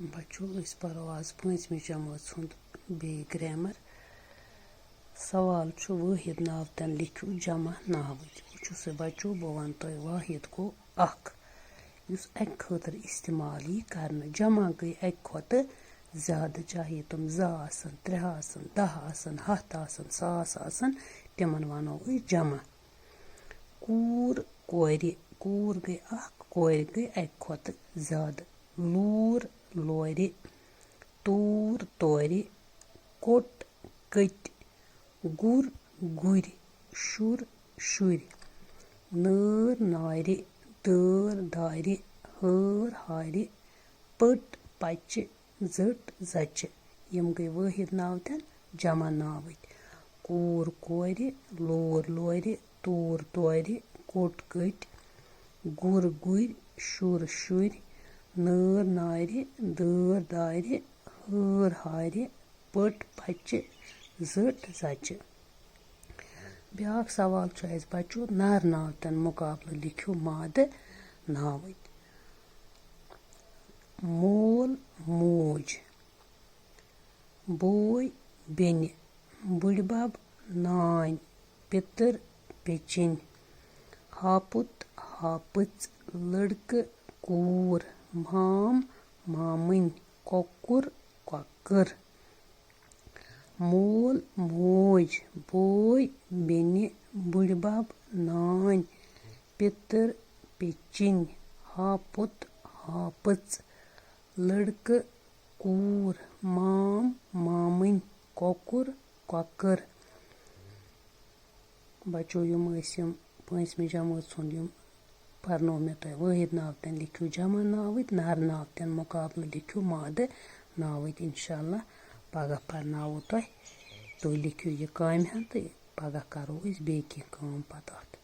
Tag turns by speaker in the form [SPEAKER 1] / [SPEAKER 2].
[SPEAKER 1] बच्चों इस परो आज 5वीं जमात हुंद बे ग्रामर सवाल छु वाहिद नावतन लिखियो जमा नावच वुचु से बच्चों बो वन तो वाहिद को अख युस एक खतर इस्तेमाल यी करने जमा गई एक खोत ज्यादा चाहे तुम जा आसन 3 आसन 10 आसन 7 आसन 100 आसन तिमन वनो जमा कूर कोरि कूर गई अख कोरि गई एक खोत ज्यादा लूर लोरि तूर तोरि कोट कट गुर गुरि शुर शुरि नर नारि दर दारि हर हारि पट पच जट जच यम गई वाहिद नावतन जमा नावत कूर कोरि लोर लोरि तूर तोरि कोट कट गुर गुर शुर शुर नर नारि दर दारि हर हारि पट पच जट जच ब्याक सवाल छु अस बच्चों नर नावतन मुकाबले लिखियो माद नावत मोल मोज बोय बेनि बुड़बब नान पितर पिचिन हापुत हापच लड़क कूर माम मामन कोकुर कोकर मोल मोज बोय बेनि बुड़बब नान पितर पिचिन हापुत हापच लड़क कूर माम मामन कोकुर कोकर बच्चों यम 5वीं जमात हुंद परनो मे तो वाहिद नावतन लिखियो जमा नावत नर नावतन मुकाबले लिखियो माद नावत इंशाल्लाह पगह परनावो तुह लिखियो यह काम तो पगह करो बे कम पत।